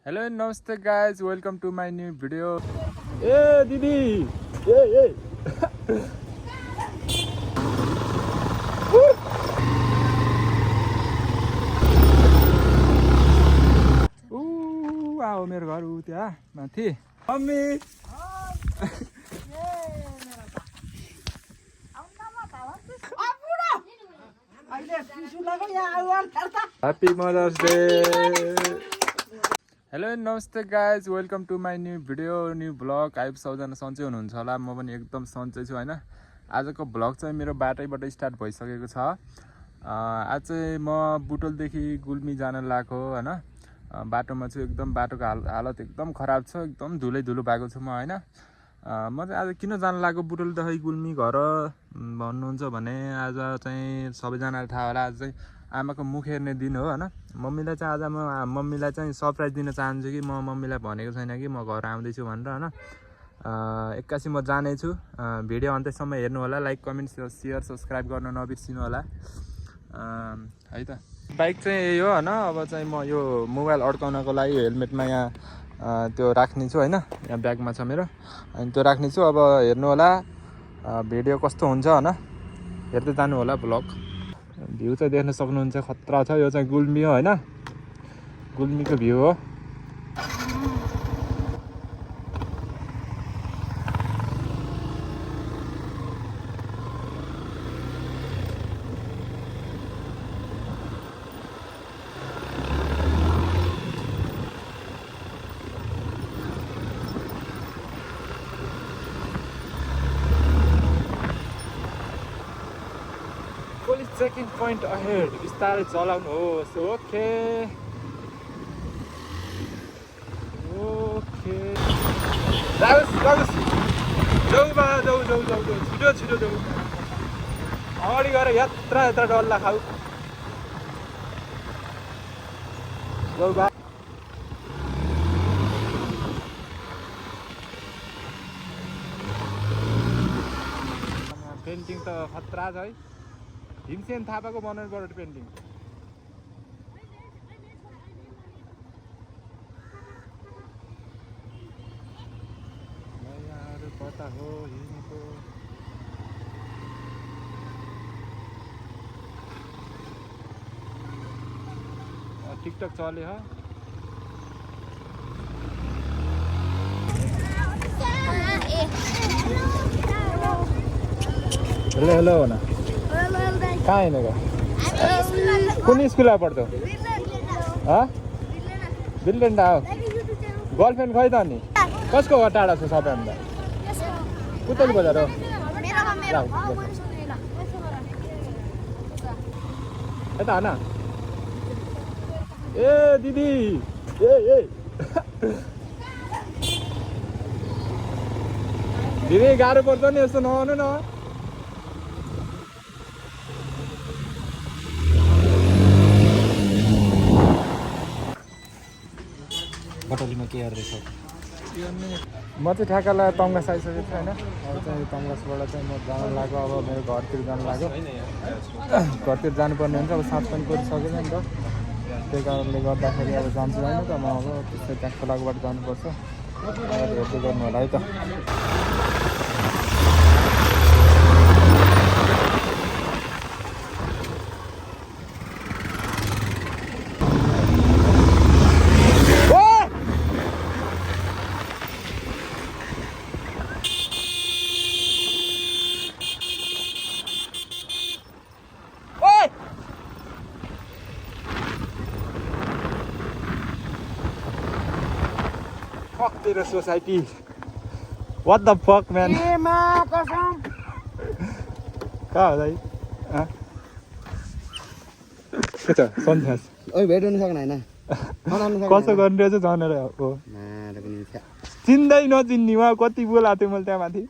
Hello and namaste guys, welcome to my new video. Hey Didi! Hey! आओ मेरो घर उ त्यहाँ माथि mummy Happy Mother's Day. Hello नमस्ते guys welcome to my new video new blog आइप सबजना सन्चै हुनुहुन्छ होला म पनि एकदम सन्चै छु हैन आजको ब्लग चाहिँ मेरो बाटैबाट स्टार्ट भइसकेको छ आज चाहिँ म बुटोलदेखि गुल्मी जान लागेको हैन बाटोमा चाहिँ एकदम बाटोको हालत एकदम खराब छ एकदम धुलै धुलो भएको छु म हैन म चाहिँ आज किन जान लागेको बुटोलदेखि गुल्मी घर भन्नुहुन्छ भने आज चाहिँ सबैजनालाई थाहा होला आज चाहिँ आमाको मुख हेर्ने दिन हो हैन मम्मीलाई चाहिँ आज म मम्मीलाई चाहिँ सरप्राइज दिन चाहन्छु कि म मम्मीलाई भनेको छैन कि म घर आउँदैछु भनेर हैन एक्कासी म जाने छु भिडियो अन्त्यसम्म हेर्नु होला लाइक कमेन्ट शेयर सब्स्क्राइब गर्न नबिर्सिनु होला है त बाइक चाहिँ यही हो हैन अब चाहिँ म यो मोबाइल अड्काउनको लागि हेलमेटमा यहाँ त्यो राख्ने छु हैन यहाँ ब्यागमा छ मेरो अनि त्यो राख्ने छु अब हेर्नु होला भिडियो कस्तो हुन्छ हैन हेर्दै जानु होला ब्लग भ्यू चाहिँ देख्न सक्नुहुन्छ खतरा छ यो चाहिँ गुल्मी हो हैन गुल्मीको भ्यू हो Checking point ahead. बिस्तारै चलाउनुहोस् ओके जाऊ छिटो जाऊ अगाडि गएर यात्रा डल्ला खाऊ जाऊ बा पेन्टिङ त खतरा छ है भीमसेन थापाको बनाउनु पर्यो पेन्टिङ कता हो हिँडेको टिकटक चले हो हेलो हो ना कहाँ हिँडेको कुन स्कुलमा पढ्छौ बिल्डेन्डा हो गर्लफ्रेन्ड खै त अनि कसको घर टाढा छ सबैभन्दा पुतली बजार हो यता होइन ए दिदी ए दिदी गाह्रो पर्छ नि यस्तो नआउनु न बटोलीमा के गर्दैछ म चाहिँ ठ्याक्कलाई तङ्गास आइसकेको छु होइन अब चाहिँ तङ्गासबाट चाहिँ म जान लाग्यो अब मेरो घरतिर जान लाग्यो घरतिर जानुपर्ने हुन्छ अब साँझ पनि परिसकेन नि त त्यही कारणले गर्दाखेरि अब जान्छु होइन त म अब त्यस्तै त्यहाँ खोलाकोबाट जानुपर्छ हेर्दै गर्नु होला है त Fuck the society. What the fuck, man? कहाँ हो दाइ के छ सन्ध्यास ओइ भेट हुन सक्दैन हैन कसो गर्ने रहेछ भनेर हो चिन्दै नचिन्ने उहाँ कति बोलाएको थिएँ मैले त्यहाँ माथि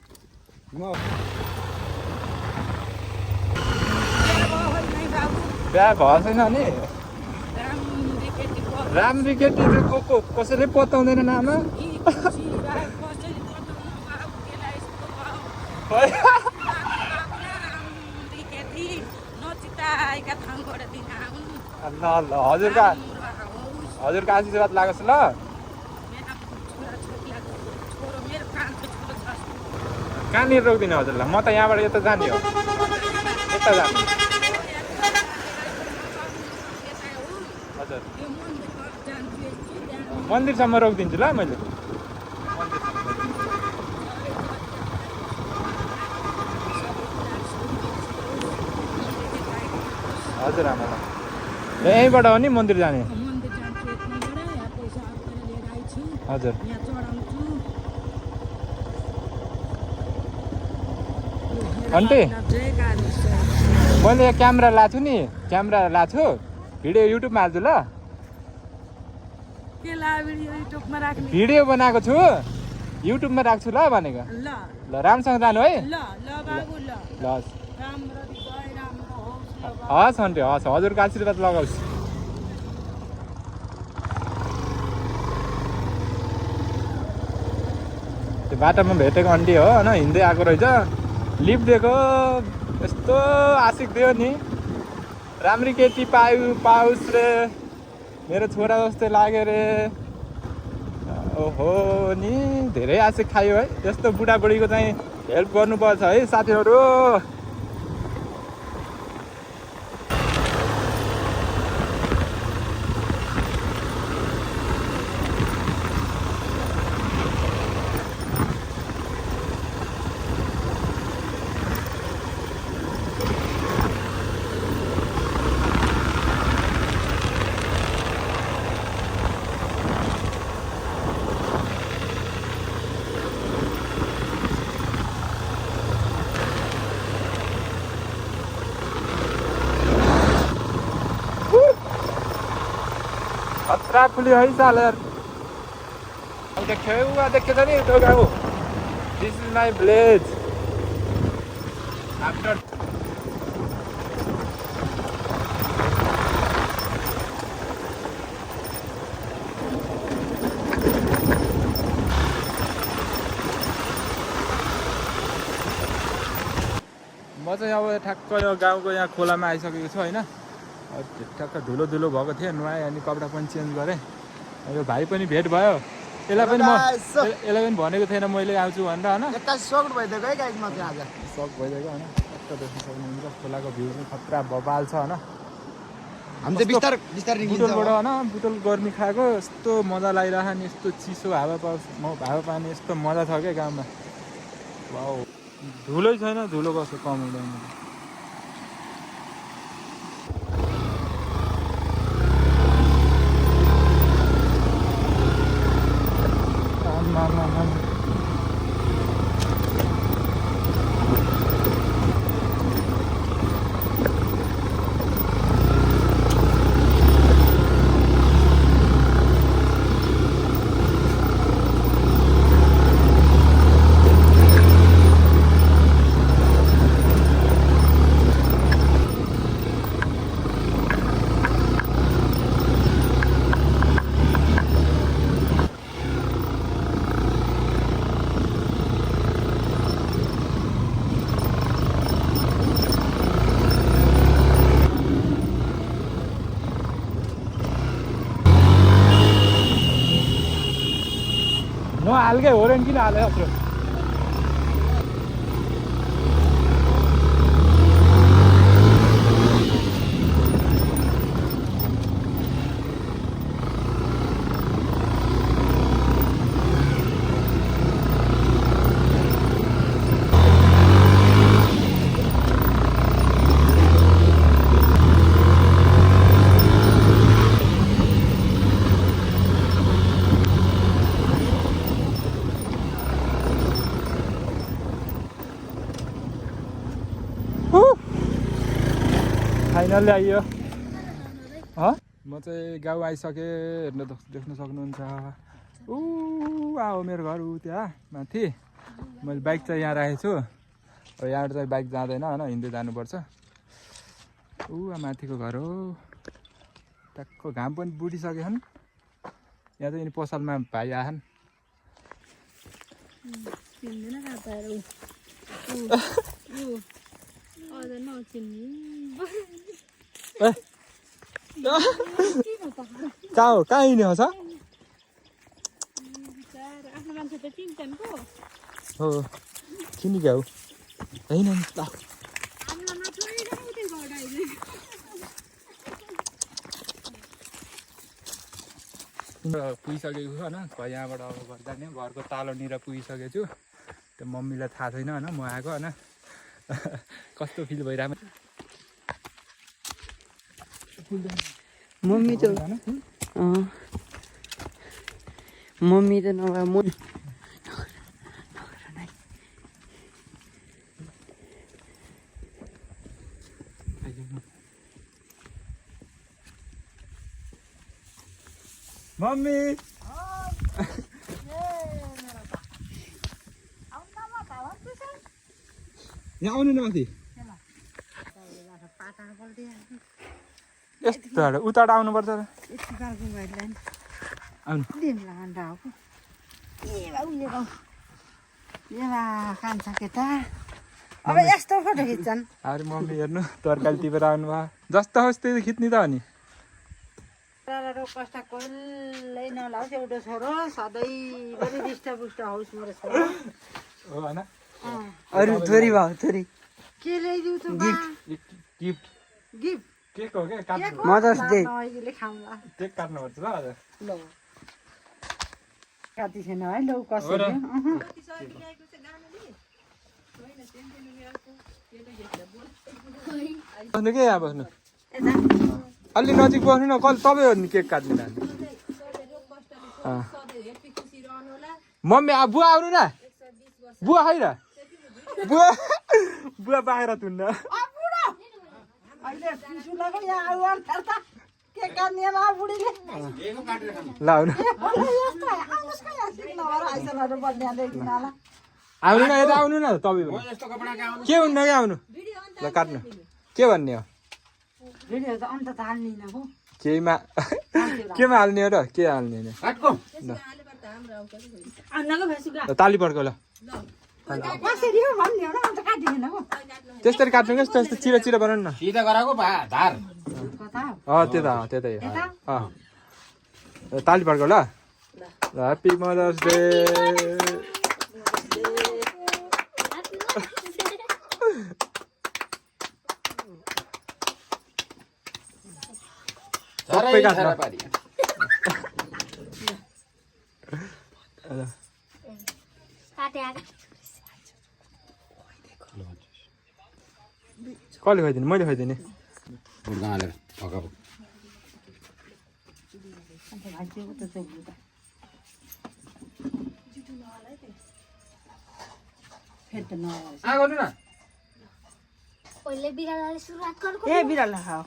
बिहा भएको छैन नि राम्री केटी को कसैले पताउँदैन नाममा ल ल हजुरका आशीर्वाद लागोस् ल कहाँनिर रोकिदिने हजुरलाई म त यहाँबाट यता जाने हो यता जाने हजुर मन्दिरसम्म रोकिदिन्छु ल मैले हजुर आमा यहीँबाट हो नि मन्दिर जाने हजुर आन्टी मैले क्यामेरा लाएको छु नि क्यामेरा लाएको छु भिडियो युट्युबमा हाल्छु ल भिडियो बनाएको छु युट्युबमा राख्छु ल भनेको ल राम्रोसँग जानु है ल हस् आन्टी हस् हजुरको आशीर्वाद लगाओस् त्यो बाटोमा भेटेको आन्टी हो होइन हिँड्दै आएको रहेछ लिफ्ट दिएको यस्तो आशिक दियो नि राम्री केटी पाओस् रे मेरो छोरा जस्तै लाग्यो रे ओहो नि धेरै आशिक खायो है यस्तो बुढाबुढीको चाहिँ हेल्प गर्नुपर्छ है साथीहरू खतरा खुली है साल यार अब देखे था नहीं तो गाँव this is my village after म चाहिँ अब ठ्याक्क यो गाउँको यहाँ खोलामा आइसकेको छु होइन ठ्याक्क धुलो धुलो भएको थियो नुहाएँ अनि कपडा पनि चेन्ज गरेँ यो भाइ पनि भेट भयो यसलाई पनि भनेको थिएन मैले आउँछु भनेर होइन सक भइदिएको है गाइस म चाहिँ आज सक भइदिएको होइन टक्क देख्न सक्नुहुन्छ खोलाको भ्यू पनि खतरा बबाल छ होइन हामी चाहिँ बिस्तार बिस्तार बुटोलबाट होइन बुटोल गर्मी खाएको यस्तो मजा लागिरहेको नि यस्तो चिसो हावा पानी यस्तो मजा छ क्या गाउँमा वाउ धुलै छैन धुलो कस्तो कम हुँदैन नहाल्कै हो र किन हाल्यो अत्र फाइनल्ली आइयो म चाहिँ गाउँ आइसकेँ हेर्न देख्न सक्नुहुन्छ आओ मेरो घर ऊ त्यहाँ माथि मैले बाइक चाहिँ यहाँ राखेको छु अब यहाँबाट चाहिँ बाइक जाँदैन होइन हिँड्दै जानुपर्छ माथिको घर हो ट्याक्क घाम पनि बुढिसकेछन् यहाँ चाहिँ पसलमा भाइ आछन् कहाँ हिँड्ने हो हो किन गयो होइन नि ल पुगिसकेको छु होइन यहाँबाट अब घर जाने घरको तालोनिर पुगिसकेको छु त्यो मम्मीलाई थाहा छैन होइन म आएको होइन कस्तो फिल भइरहेको मम्मी त नभए म मम्मी यहाँ आउनु न माथि यस्तो उताबाट आउनुपर्छ र आउनु अब यस्तो फोटो खिच्छन् अरे मम्मी हेर्नु तरकारी टिपेर आउनु भयो जस्तो होस् त्यही खिच्ने त हो नि कष्ट कहिल्यै नलाओस् एउटा छोरो सधैँभरि रिष्टपुष्ट होस् मेरो छोरो हो होइन अरू छोरी भयो छोरी के ल्याइदिउ त गिफ्ट गिफ्ट केक हो क्या काट्नु मदर्स डे अहिले खाउँला केक काट्नुपर्छ ल आज ल कति छैन है लौ हो कसरी र? बस्नु के यहाँ बस्नु अलि नजिक बस्नु न कल तपाईँ हो नि केक काट्नु जानु मम्मी बुवा आउनु न बुवा खै र बुवा बुवा बाहिर तुन्न अहिले पिसुलाको यहाँ आउन त के गर्ने ला बुढीले ल आउनु यस्तो आउनुस् कहाँ यहाँ सिक्न भएर आइसलहरू बन्ने देखिन होला आउनु न यता आउनु न तपाईँ के हुन्न क्या आउनु ल काट्नु के भन्ने हो भिडियो त अन्त त हाल्दिन हो केहीमा केमा हाल्ने हो र के हाल्ने होइन अन्नको भेसुका ल ताली पड्को ल कसरी हो भन्ने हो र अन्त काटिदिन हो त्यस्तरी काट्नु क्या त्यस्तो चिरा चिरा बनाउनु न सिधा गराएको धार कता त्यतै ताली पड्को ल ह्याप्पी मदर्स डे सबै काट्नु कसले खुवाइदिने मैले खुवाइदिने गर्नु न पहिले बिरालोले सुरुवात गर्नु ए बिरालो खाऊ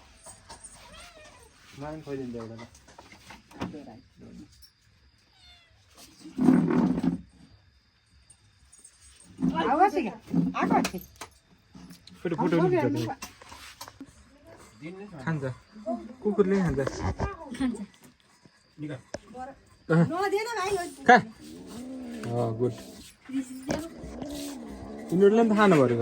मलाई खुवाइदिन्छ एउटा फेरि फोटो खान्छ कुकुरले खान्छ खा गुड यिनीहरूले पनि त खानु पऱ्यो